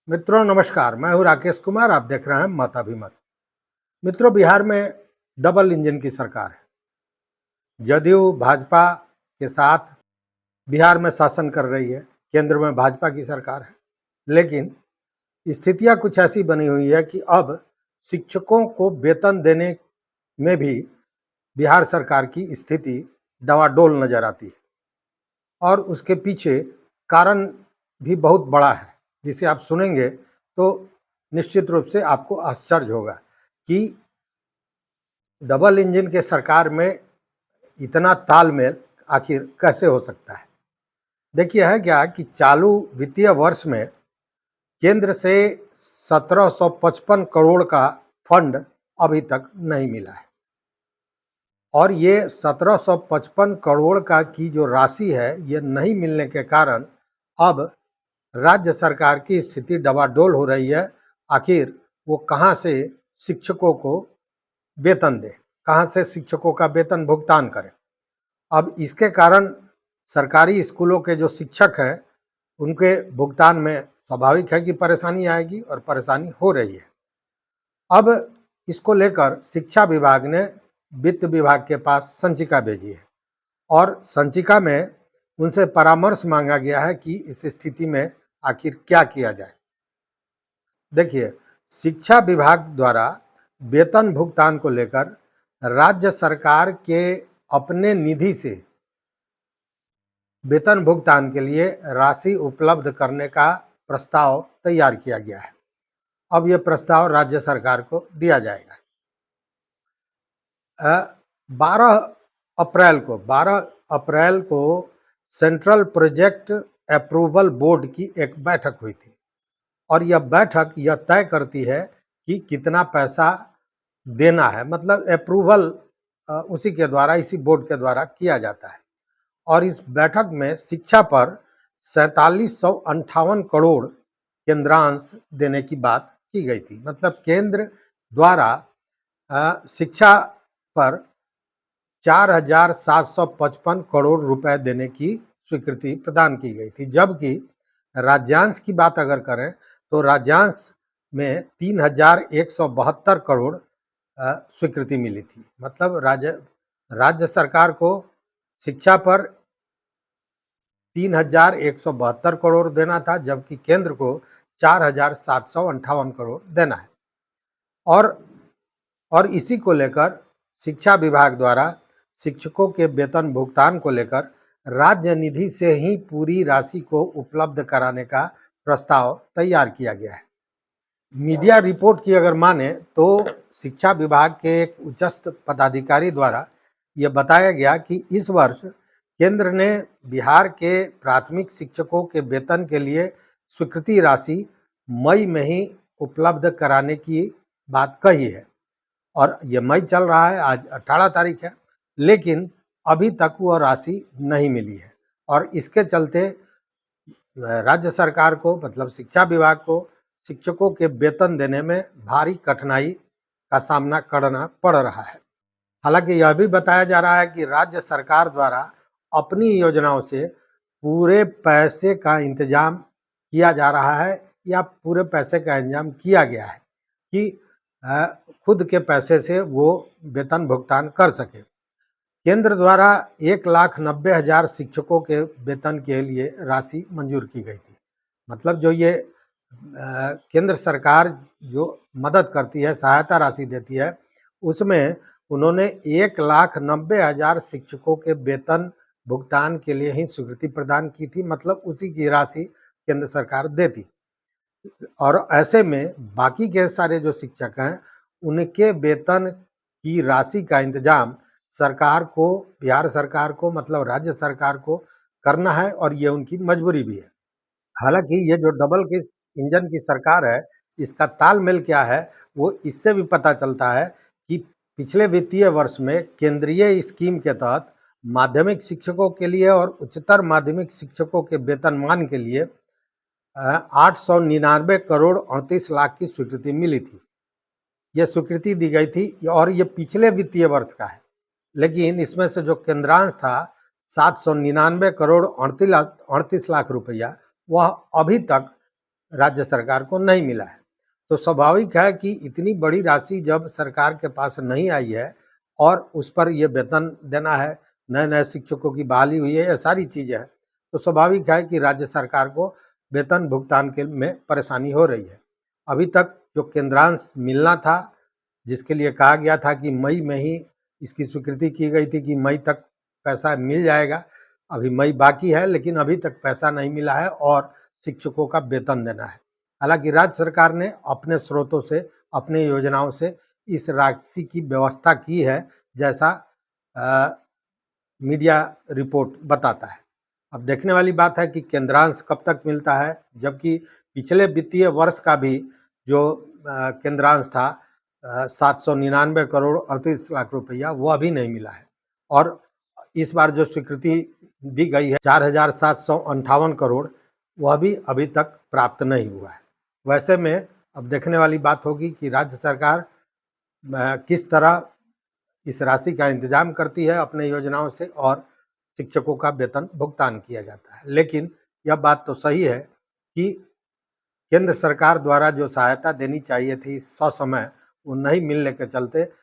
मित्रों नमस्कार, मैं हूं राकेश कुमार। आप देख रहे हैं मत अभिमत। मित्रों, बिहार में डबल इंजन की सरकार है। जदयू भाजपा के साथ बिहार में शासन कर रही है, केंद्र में भाजपा की सरकार है। लेकिन स्थितियां कुछ ऐसी बनी हुई है कि अब शिक्षकों को वेतन देने में भी बिहार सरकार की स्थिति डवाडोल नजर आती है। और उसके पीछे कारण भी बहुत बड़ा है, जिसे आप सुनेंगे तो निश्चित रूप से आपको आश्चर्य होगा कि डबल इंजन के सरकार में इतना तालमेल आखिर कैसे हो सकता है। देखिए, है क्या कि चालू वित्तीय वर्ष में केंद्र से 1755 करोड़ का फंड अभी तक नहीं मिला है। और ये 1755 करोड़ का की जो राशि है, ये नहीं मिलने के कारण अब राज्य सरकार की स्थिति डवाडोल हो रही है। आखिर वो कहाँ से शिक्षकों को वेतन दे, कहाँ से शिक्षकों का वेतन भुगतान करे। अब इसके कारण सरकारी स्कूलों के जो शिक्षक हैं, उनके भुगतान में स्वाभाविक है कि परेशानी आएगी, और परेशानी हो रही है। अब इसको लेकर शिक्षा विभाग ने वित्त विभाग के पास संचिका भेजी है, और संचिका में उनसे परामर्श मांगा गया है कि इस स्थिति में आखिर क्या किया जाए। देखिए, शिक्षा विभाग द्वारा वेतन भुगतान को लेकर राज्य सरकार के अपने निधि से वेतन भुगतान के लिए राशि उपलब्ध करने का प्रस्ताव तैयार किया गया है। अब यह प्रस्ताव राज्य सरकार को दिया जाएगा। 12 अप्रैल को सेंट्रल प्रोजेक्ट अप्रूवल बोर्ड की एक बैठक हुई थी, और यह बैठक यह तय करती है कि कितना पैसा देना है। मतलब अप्रूवल उसी के द्वारा, इसी बोर्ड के द्वारा किया जाता है। और इस बैठक में शिक्षा पर 4758 करोड़ केंद्रांश देने की बात की गई थी। मतलब केंद्र द्वारा शिक्षा पर 4755 करोड़ रुपए देने की स्वीकृति प्रदान की गई थी। जबकि राज्यांश की बात अगर करें तो राज्यांश में 3172 करोड़ स्वीकृति मिली थी। मतलब राज्य सरकार को शिक्षा पर 3172 करोड़ देना था, जबकि केंद्र को 4758 करोड़ देना है। और इसी को लेकर शिक्षा विभाग द्वारा शिक्षकों के वेतन भुगतान को लेकर राज्य निधि से ही पूरी राशि को उपलब्ध कराने का प्रस्ताव तैयार किया गया है। मीडिया रिपोर्ट की अगर माने तो शिक्षा विभाग के एक उच्चस्थ पदाधिकारी द्वारा यह बताया गया कि इस वर्ष केंद्र ने बिहार के प्राथमिक शिक्षकों के वेतन के लिए स्वीकृति राशि मई में ही उपलब्ध कराने की बात कही है। और ये मई चल रहा है, आज 18 तारीख है, लेकिन अभी तक वह राशि नहीं मिली है। और इसके चलते राज्य सरकार को, मतलब शिक्षा विभाग को, शिक्षकों के वेतन देने में भारी कठिनाई का सामना करना पड़ रहा है। हालांकि यह भी बताया जा रहा है कि राज्य सरकार द्वारा अपनी योजनाओं से पूरे पैसे का इंतजाम किया जा रहा है, या पूरे पैसे का इंतजाम किया गया है कि खुद के पैसे से वो वेतन भुगतान कर सके। केंद्र द्वारा 1,90,000 शिक्षकों के वेतन के लिए राशि मंजूर की गई थी। मतलब जो ये केंद्र सरकार जो मदद करती है, सहायता राशि देती है, उसमें उन्होंने 1,90,000 शिक्षकों के वेतन भुगतान के लिए ही स्वीकृति प्रदान की थी। मतलब उसी की राशि केंद्र सरकार देती। और ऐसे में बाकी के सारे जो शिक्षक हैं, उनके वेतन की राशि का इंतजाम सरकार को, बिहार सरकार को, मतलब राज्य सरकार को करना है, और ये उनकी मजबूरी भी है। हालांकि ये जो डबल की इंजन की सरकार है, इसका तालमेल क्या है, वो इससे भी पता चलता है कि पिछले वित्तीय वर्ष में केंद्रीय स्कीम के तहत माध्यमिक शिक्षकों के लिए और उच्चतर माध्यमिक शिक्षकों के वेतनमान के लिए 899 करोड़ 38 लाख की स्वीकृति मिली थी। ये स्वीकृति दी गई थी, और ये पिछले वित्तीय वर्ष का है। लेकिन इसमें से जो केंद्रांश था 799 करोड़ 38 लाख रुपया, वह अभी तक राज्य सरकार को नहीं मिला है। तो स्वाभाविक है कि इतनी बड़ी राशि जब सरकार के पास नहीं आई है और उस पर ये वेतन देना है, नए-नए शिक्षकों की बहाली हुई है, ये सारी चीज़ें हैं, तो स्वाभाविक है कि राज्य सरकार को वेतन भुगतान के में परेशानी हो रही है। अभी तक जो केंद्रांश मिलना था, जिसके लिए कहा गया था कि मई में ही इसकी स्वीकृति की गई थी कि मई तक पैसा मिल जाएगा, अभी मई बाकी है लेकिन अभी तक पैसा नहीं मिला है और शिक्षकों का वेतन देना है। हालांकि राज्य सरकार ने अपने स्रोतों से, अपने योजनाओं से इस राशि की व्यवस्था की है, जैसा मीडिया रिपोर्ट बताता है। अब देखने वाली बात है कि केंद्रांश कब तक मिलता है, जबकि पिछले वित्तीय वर्ष का भी जो केंद्रांश था 799 करोड़ 38 लाख रुपया, वो अभी नहीं मिला है। और इस बार जो स्वीकृति दी गई है 4,758 करोड़, वह भी अभी तक प्राप्त नहीं हुआ है। वैसे में अब देखने वाली बात होगी कि राज्य सरकार किस तरह इस राशि का इंतजाम करती है अपने योजनाओं से और शिक्षकों का वेतन भुगतान किया जाता है। लेकिन यह बात तो सही है कि केंद्र सरकार द्वारा जो सहायता देनी चाहिए थी ससमय, वो नहीं मिलने के चलते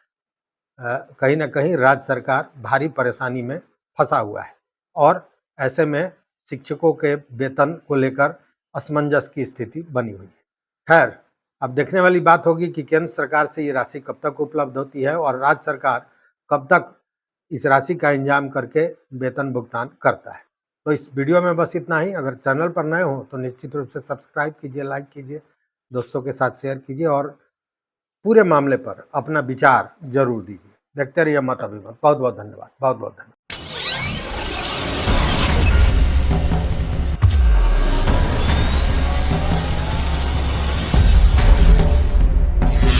कहीं न कहीं राज्य सरकार भारी परेशानी में फंसा हुआ है और ऐसे में शिक्षकों के वेतन को लेकर असमंजस की स्थिति बनी हुई है। खैर, अब देखने वाली बात होगी कि केंद्र सरकार से ये राशि कब तक उपलब्ध होती है और राज्य सरकार कब तक इस राशि का इंतजाम करके वेतन भुगतान करता है। तो इस वीडियो में बस इतना ही। अगर चैनल पर नए हो तो निश्चित रूप से सब्सक्राइब कीजिए, लाइक कीजिए, दोस्तों के साथ शेयर कीजिए और पूरे मामले पर अपना विचार जरूर दीजिए। देखते रहिए मत अभिमत। बहुत बहुत धन्यवाद। बहुत बहुत धन्यवाद।